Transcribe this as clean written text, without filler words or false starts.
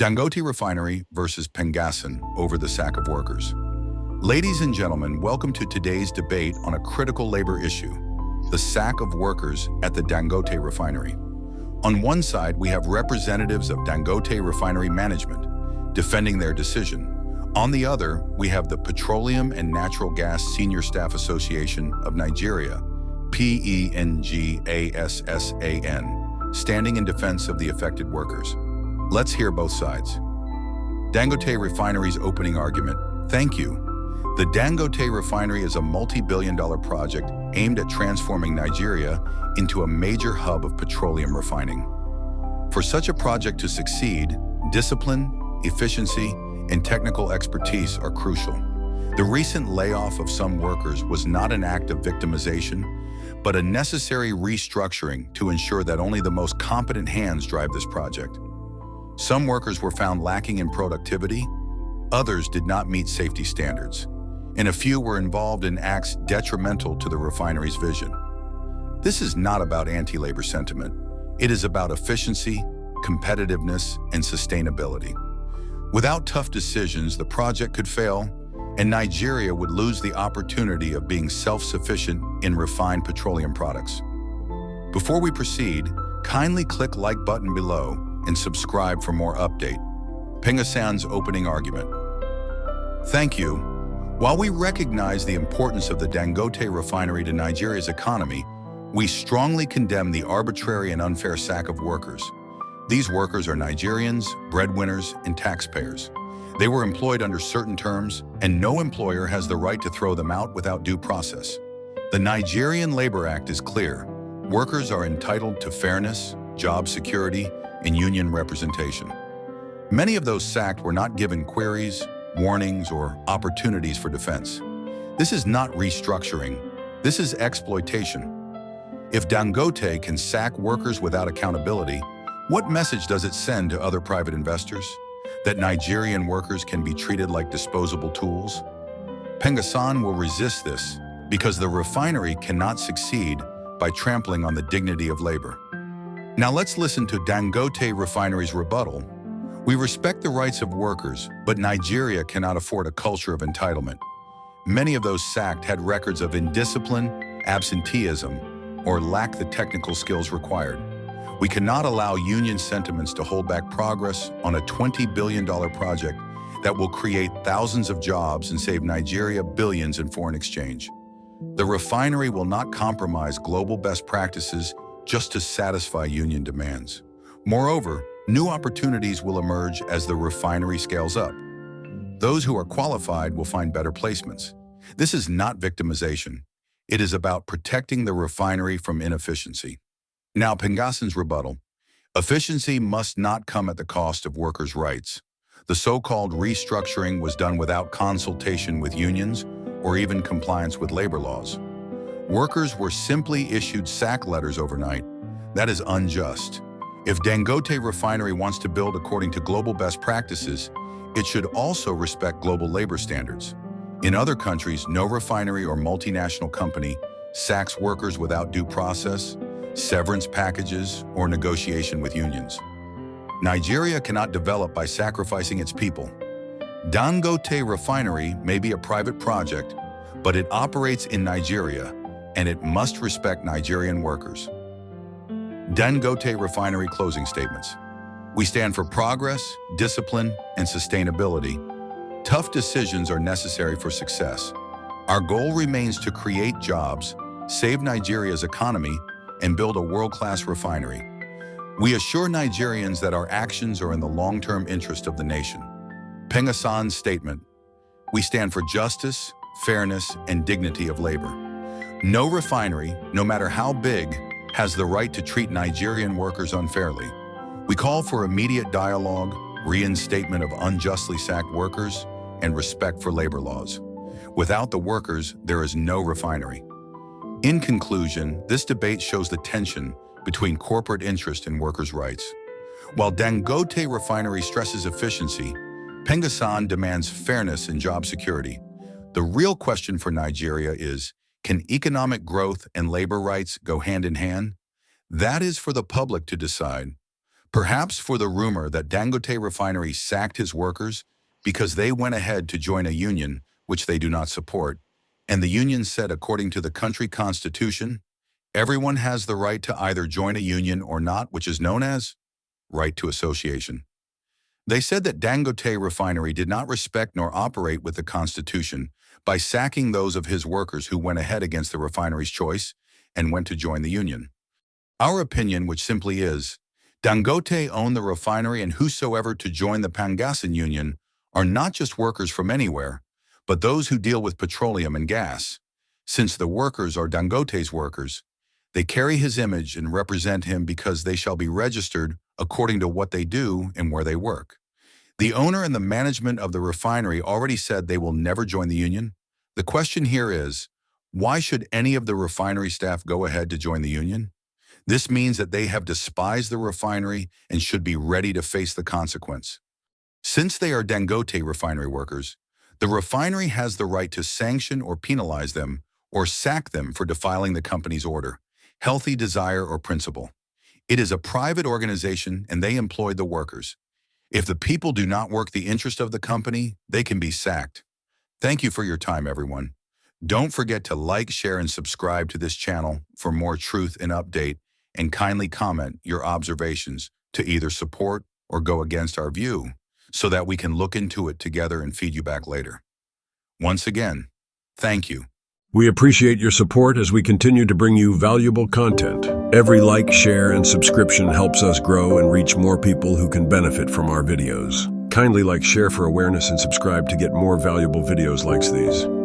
Dangote refinery versus Pangasan over the sack of workers. Ladies and gentlemen, welcome to today's debate on a critical labor issue, the sack of workers at the Dangote refinery. On one side, we have representatives of Dangote refinery management defending their decision. On the other, we have the Petroleum and Natural Gas Senior Staff Association of Nigeria, PENGASSAN, standing in defense of the affected workers. Let's hear both sides. Dangote Refinery's opening argument. Thank you. The Dangote Refinery is a multi-billion-dollar project aimed at transforming Nigeria into a major hub of petroleum refining. For such a project to succeed, discipline, efficiency, and technical expertise are crucial. The recent layoff of some workers was not an act of victimization, but a necessary restructuring to ensure that only the most competent hands drive this project. Some workers were found lacking in productivity, others did not meet safety standards, and a few were involved in acts detrimental to the refinery's vision. This is not about anti-labor sentiment. It is about efficiency, competitiveness, and sustainability. Without tough decisions, the project could fail, and Nigeria would lose the opportunity of being self-sufficient in refined petroleum products. Before we proceed, kindly click like button below and subscribe for more update. Pangasan's opening argument. Thank you. While we recognize the importance of the Dangote refinery to Nigeria's economy, we strongly condemn the arbitrary and unfair sack of workers. These workers are Nigerians, breadwinners, and taxpayers. They were employed under certain terms, and no employer has the right to throw them out without due process. The Nigerian Labor Act is clear. Workers are entitled to fairness, job security, and union representation. Many of those sacked were not given queries, warnings, or opportunities for defense. This is not restructuring. This is exploitation. If Dangote can sack workers without accountability, what message does it send to other private investors? That Nigerian workers can be treated like disposable tools? Pangasan will resist this because the refinery cannot succeed by trampling on the dignity of labor. Now let's listen to Dangote Refinery's rebuttal. We respect the rights of workers, but Nigeria cannot afford a culture of entitlement. Many of those sacked had records of indiscipline, absenteeism, or lack the technical skills required. We cannot allow union sentiments to hold back progress on a $20 billion project that will create thousands of jobs and save Nigeria billions in foreign exchange. The refinery will not compromise global best practices just to satisfy union demands. Moreover, new opportunities will emerge as the refinery scales up. Those who are qualified will find better placements. This is not victimization. It is about protecting the refinery from inefficiency. Now, Pangasan's rebuttal. Efficiency must not come at the cost of workers' rights. The so-called restructuring was done without consultation with unions or even compliance with labor laws. Workers were simply issued sack letters overnight. That is unjust. If Dangote Refinery wants to build according to global best practices, it should also respect global labor standards. In other countries, no refinery or multinational company sacks workers without due process, severance packages, or negotiation with unions. Nigeria cannot develop by sacrificing its people. Dangote Refinery may be a private project, but it operates in Nigeria, and it must respect Nigerian workers. Dangote Refinery closing statements. We stand for progress, discipline, and sustainability. Tough decisions are necessary for success. Our goal remains to create jobs, save Nigeria's economy, and build a world-class refinery. We assure Nigerians that our actions are in the long-term interest of the nation. Pangasan's statement. We stand for justice, fairness, and dignity of labor. No refinery, no matter how big, has the right to treat Nigerian workers unfairly. We call for immediate dialogue, reinstatement of unjustly sacked workers, and respect for labor laws. Without the workers, there is no refinery. In conclusion, this debate shows the tension between corporate interest and workers' rights. While Dangote Refinery stresses efficiency, Pangasan demands fairness and job security. The real question for Nigeria is, can economic growth and labor rights go hand in hand? That is for the public to decide. Perhaps for the rumor that Dangote refinery sacked his workers because they went ahead to join a union which they do not support, and the union said according to the country constitution, everyone has the right to either join a union or not, which is known as right to association. They said that Dangote refinery did not respect nor operate with the constitution by sacking those of his workers who went ahead against the refinery's choice and went to join the union. Our opinion, which simply is, Dangote owned the refinery, and whosoever to join the Pangasan union are not just workers from anywhere, but those who deal with petroleum and gas. Since the workers are Dangote's workers, they carry his image and represent him because they shall be registered according to what they do and where they work. The owner and the management of the refinery already said they will never join the union. The question here is, why should any of the refinery staff go ahead to join the union? This means that they have despised the refinery and should be ready to face the consequence. Since they are Dangote refinery workers, the refinery has the right to sanction or penalize them or sack them for defiling the company's order, healthy desire, or principle. It is a private organization and they employ the workers. If the people do not work the interest of the company, they can be sacked. Thank you for your time, everyone. Don't forget to like, share, and subscribe to this channel for more truth and update, and kindly comment your observations to either support or go against our view so that we can look into it together and feed you back later. Once again, thank you. We appreciate your support as we continue to bring you valuable content. Every like, share, and subscription helps us grow and reach more people who can benefit from our videos. Kindly like, share for awareness, and subscribe to get more valuable videos like these.